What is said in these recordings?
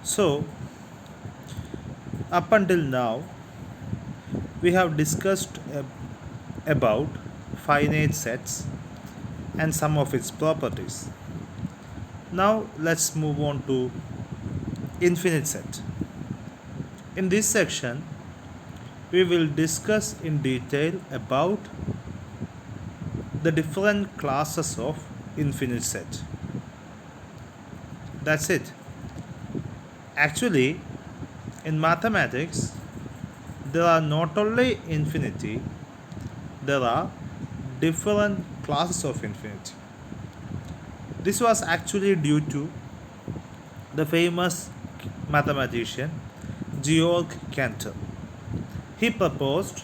So, up until now, we have discussed about finite sets and some of its properties. Now, let's move on to infinite set. In this section, we will discuss in detail about the different classes of infinite set. That's it. Actually, in mathematics, there are not only infinity, there are different classes of infinity. This was actually due to the famous mathematician Georg Cantor. He proposed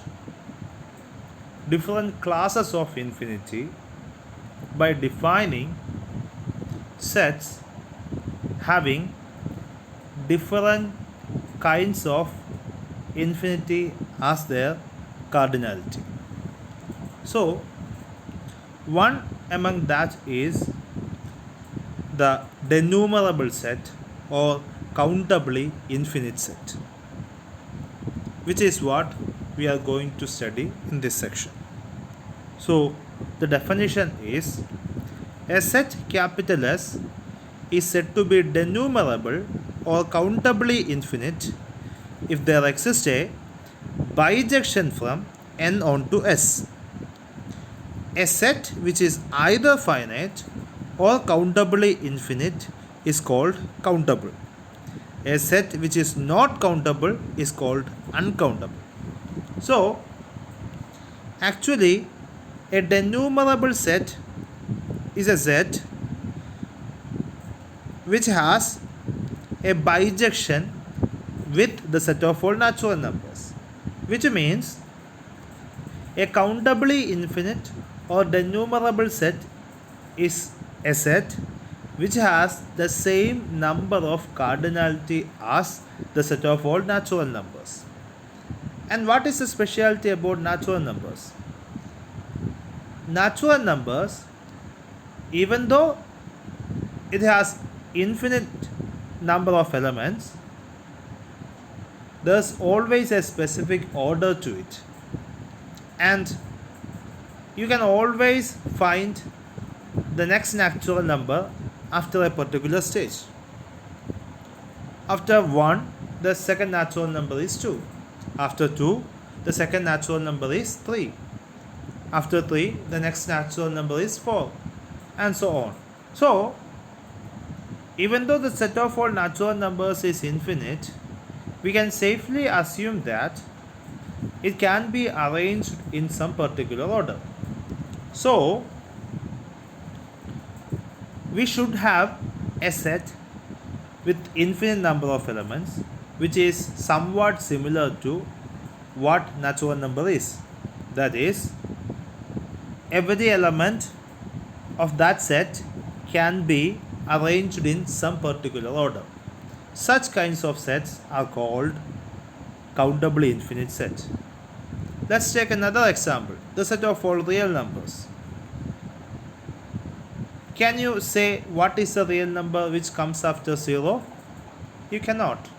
different classes of infinity by defining sets having different kinds of infinity as their cardinality. So, one among that is the denumerable set or countably infinite set, which is what we are going to study in this section. So, the definition is a set capital S is said to be denumerable or countably infinite if there exists a bijection from n onto S. A set which is either finite or countably infinite is called countable. A set which is not countable is called uncountable. So, actually, a denumerable set is a set which has a bijection with the set of all natural numbers, which means a countably infinite or denumerable set is a set which has the same number of cardinality as the set of all natural numbers. And what is the specialty about natural numbers? Natural numbers, even though it has infinite number of elements, there's always a specific order to it, and you can always find the next natural number after a particular stage. After 1, the second natural number is 2. After 2, the second natural number is 3. After 3, the next natural number is 4, and so on. So, even though the set of all natural numbers is infinite, we can safely assume that it can be arranged in some particular order. So, we should have a set with infinite number of elements which is somewhat similar to what natural number is. That is, every element of that set can be arranged in some particular order. Such kinds of sets are called countably infinite set. Let's take another example, the set of all real numbers. Can you say what is the real number which comes after 0? You cannot,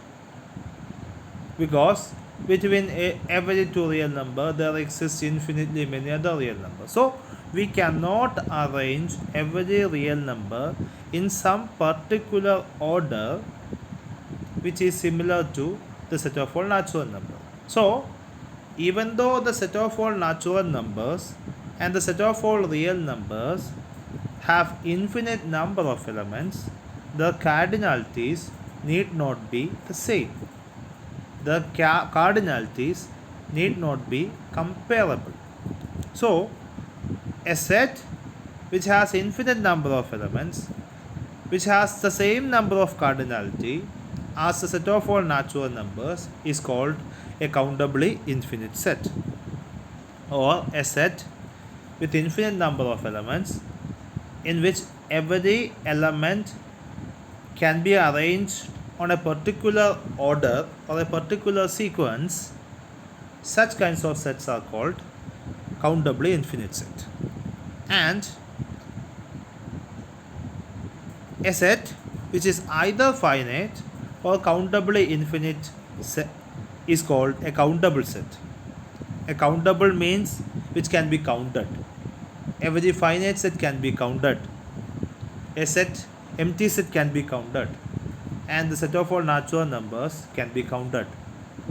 because between every two real number there exists infinitely many other real numbers. So we cannot arrange every real number in some particular order which is similar to the set of all natural numbers. So even though the set of all natural numbers and the set of all real numbers have infinite number of elements, the cardinalities need not be the same. The cardinalities need not be comparable. So, a set which has infinite number of elements, which has the same number of cardinality as the set of all natural numbers, is called a countably infinite set, or a set with infinite number of elements in which every element can be arranged on a particular order or a particular sequence. Such kinds of sets are called countably infinite set. And a set which is either finite or countably infinite set is called a countable set. A countable means which can be counted. Every finite set can be counted. A set, empty set can be counted. And the set of all natural numbers can be counted.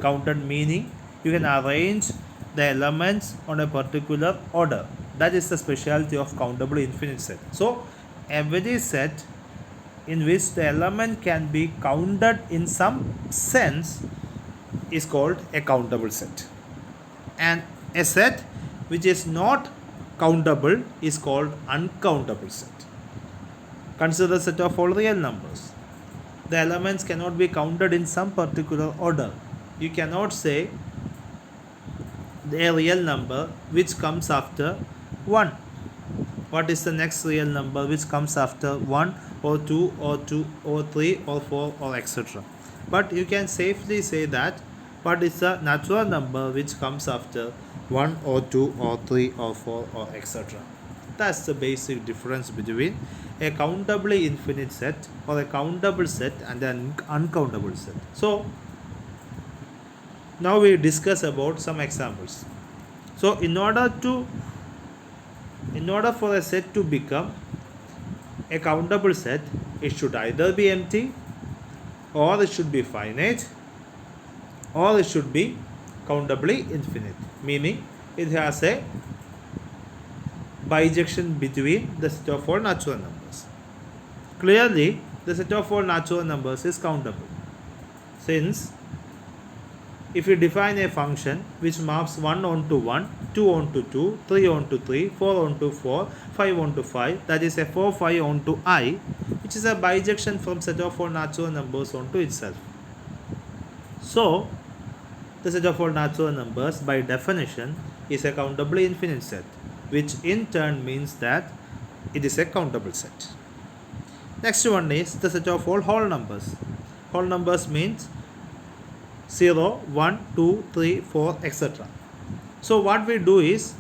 Counted meaning you can arrange the elements on a particular order. That is the specialty of countable infinite set. So every set in which the element can be counted in some sense is called a countable set. And a set which is not countable is called uncountable set. Consider the set of all real numbers. The elements cannot be counted in some particular order. You cannot say a real number which comes after 1. What is the next real number which comes after 1 or 2 or 2 or 3 or 4 or etc. But you can safely say that what is the natural number which comes after 1 or 2 or 3 or 4 or etc. That's the basic difference between a countably infinite set or a countable set and an uncountable set. So now we discuss about some examples. So in order for a set to become a countable set, it should either be empty, or it should be finite, or it should be countably infinite, meaning it has a bijection between the set of all natural numbers. Clearly, the set of all natural numbers is countable, since if you define a function which maps 1 onto 1, 2 onto 2, 3 onto 3, 4 onto 4, 5 onto 5, that is f of I onto I, which is a bijection from set of all natural numbers onto itself. So, the set of all natural numbers by definition is a countably infinite set, which in turn means that it is a countable set. Next one is the set of all whole numbers. Whole numbers means 0, 1, 2, 3, 4, etc. So what we do is,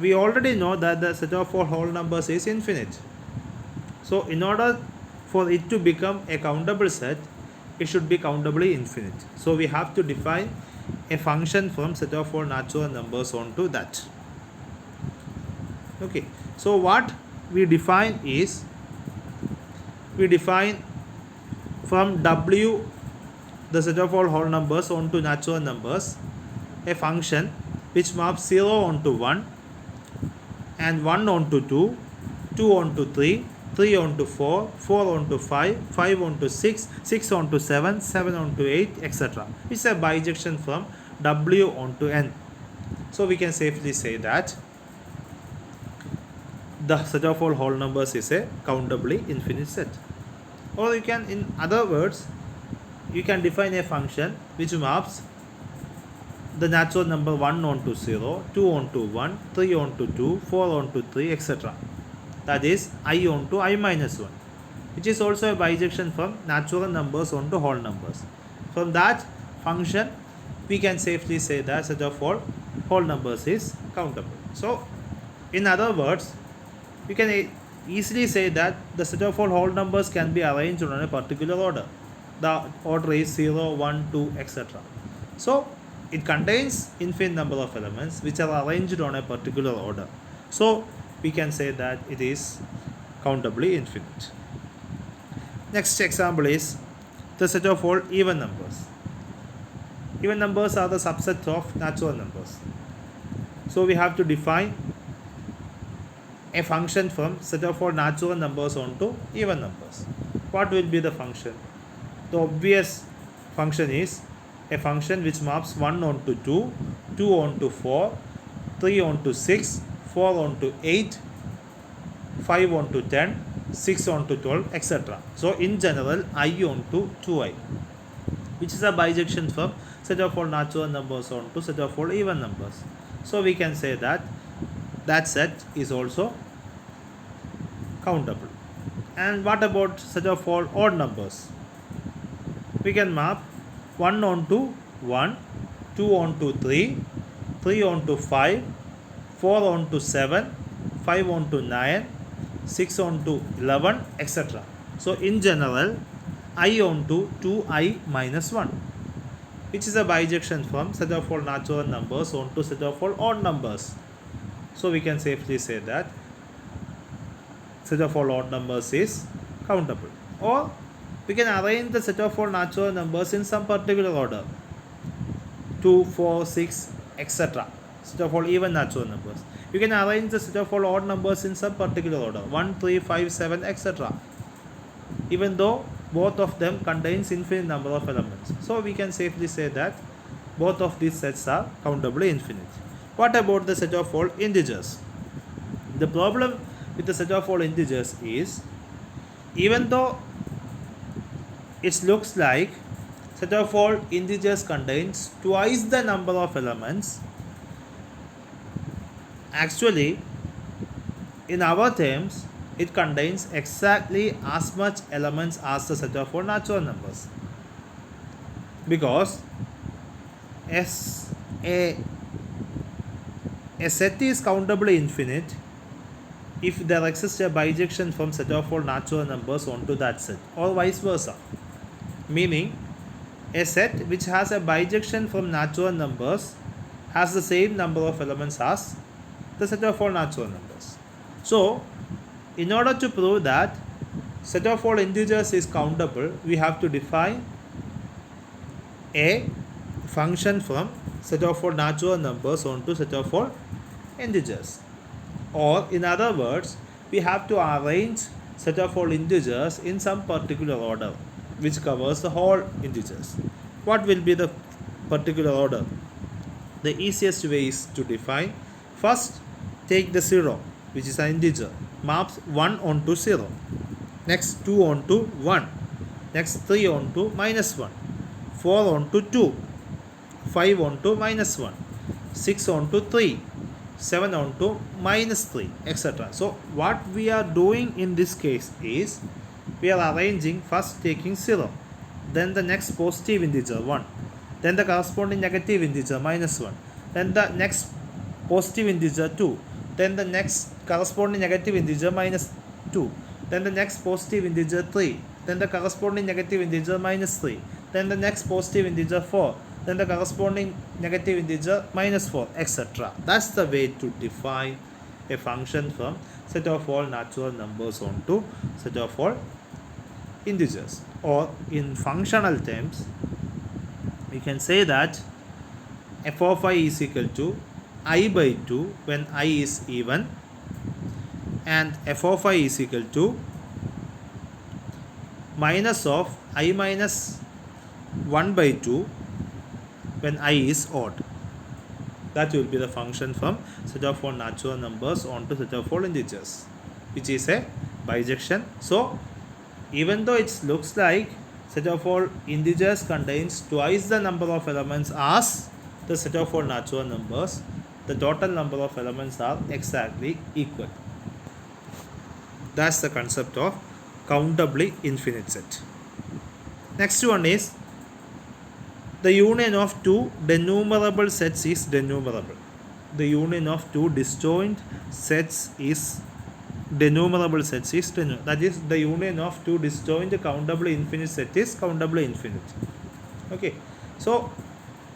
we already know that the set of all whole numbers is infinite. So in order for it to become a countable set, it should be countably infinite. So we have to define a function from set of all natural numbers onto that. Okay, so what we define is, we define from W, the set of all whole numbers onto natural numbers, a function which maps 0 onto 1 and 1 onto 2, 2 onto 3, 3 onto 4, 4 onto 5, 5 onto 6, 6 onto 7, 7 onto 8, etc. It's a bijection from W onto N. So we can safely say that the set of all whole numbers is a countably infinite set. Or you can, in other words, you can define a function which maps the natural number 1 onto 0, 2 onto 1, 3 onto 2, 4 onto 3, etc. That is I onto I minus 1, which is also a bijection from natural numbers onto whole numbers. From that function, we can safely say that set of all whole numbers is countable. So, in other words, you can easily say that the set of all whole numbers can be arranged on a particular order. The order is 0, 1, 2, etc. So, it contains infinite number of elements which are arranged on a particular order. So, we can say that it is countably infinite. Next example is the set of all even numbers. Even numbers are the subset of natural numbers. So, we have to define a function from set of all natural numbers onto even numbers. What will be the function? The obvious function is a function which maps 1 onto 2, 2 onto 4, 3 onto 6, 4 onto 8, 5 onto 10, 6 onto 12, etc. So in general, I onto 2i, which is a bijection from set of all natural numbers onto set of all even numbers. So we can say that that set is also countable. And what about set of all odd numbers? We can map 1 onto 1, 2 onto 3, 3 onto 5, 4 onto 7, 5 onto 9, 6 onto 11, etc. So in general, I onto 2i minus 1, which is a bijection from set of all natural numbers onto set of all odd numbers. So we can safely say that set of all odd numbers is countable. Or we can arrange the set of all natural numbers in some particular order, 2, 4, 6, etc. Set of all even natural numbers. You can arrange the set of all odd numbers in some particular order, 1, 3, 5, 7, etc. Even though both of them contains infinite number of elements. So we can safely say that both of these sets are countably infinite. What about the set of all integers? The problem with the set of all integers is, even though it looks like set of all integers contains twice the number of elements, actually in our terms it contains exactly as much elements as the set of all natural numbers, because as a set is countably infinite if there exists a bijection from set of all natural numbers onto that set, or vice versa. Meaning a set which has a bijection from natural numbers has the same number of elements as the set of all natural numbers. So in order to prove that set of all integers is countable, we have to define a function from set of all natural numbers onto set of all integers. Or in other words, we have to arrange set of all integers in some particular order which covers the whole integers. What will be the particular order? The easiest way is to define, first take the 0, which is an integer, maps 1 onto 0, next 2 onto 1, next 3 onto minus 1, 4 onto 2, 5 onto minus 1, 6 onto 3, 7 onto minus 3, etc. So what we are doing in this case is, we are arranging first taking 0, then the next positive integer 1, then the corresponding negative integer minus 1, then the next positive integer 2, then the next corresponding negative integer minus 2, then the next positive integer 3, then the corresponding negative integer minus 3, then the next positive integer 4, then the corresponding negative integer minus 4, etc. That's the way to define a function from set of all natural numbers onto set of all integers. Or in functional terms, we can say that f of I is equal to I by 2 when I is even, and f of I is equal to minus of I minus 1 by 2 when I is odd. That will be the function from set of all natural numbers onto set of all integers, which is a bijection. So even though it looks like set of all integers contains twice the number of elements as the set of all natural numbers, the total number of elements are exactly equal. That's the concept of countably infinite set. Next one is, the union of two denumerable sets is denumerable. The union of two disjoint sets is denumerable sets is denumerable. That is, the union of two disjoint countably infinite set is countably infinite. Okay, so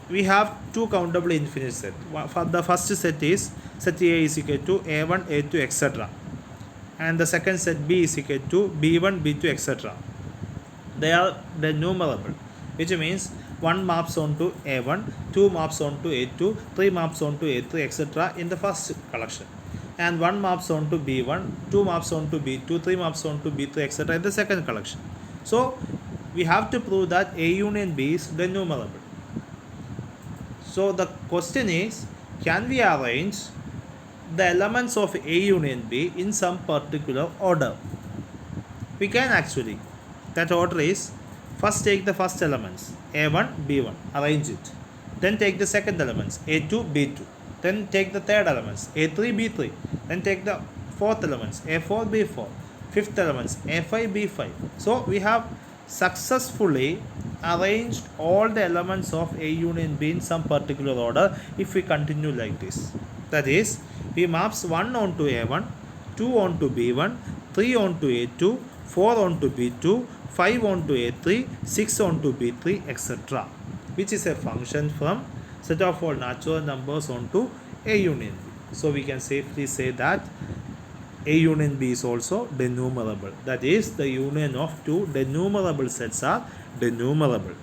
we have two countably infinite sets. The first set is set A is equal to A1, A2, etc. And the second set B is equal to B1, B2, etc. They are denumerable, which means 1 maps onto A1, 2 maps onto A2, 3 maps onto A3, etc. in the first collection, and 1 maps onto B1, 2 maps onto B2, 3 maps onto B3, etc. in the second collection. So we have to prove that A union B is denumerable. So the question is, can we arrange the elements of A union B in some particular order? We can actually. That order is, first take the first elements A1, B1, arrange it. Then take the second elements A2, B2. Then take the third elements A3, B3. Then take the fourth elements A4, B4. Fifth elements A5, B5. So we have successfully arranged all the elements of A union B in some particular order if we continue like this. That is, we maps 1 onto A1, 2 onto B1, 3 onto A2, 4 onto B2, 5 onto A3, 6 onto B3, etc., which is a function from set of all natural numbers onto A union B. So we can safely say that A union B is also denumerable. That is, the union of two denumerable sets are denumerable.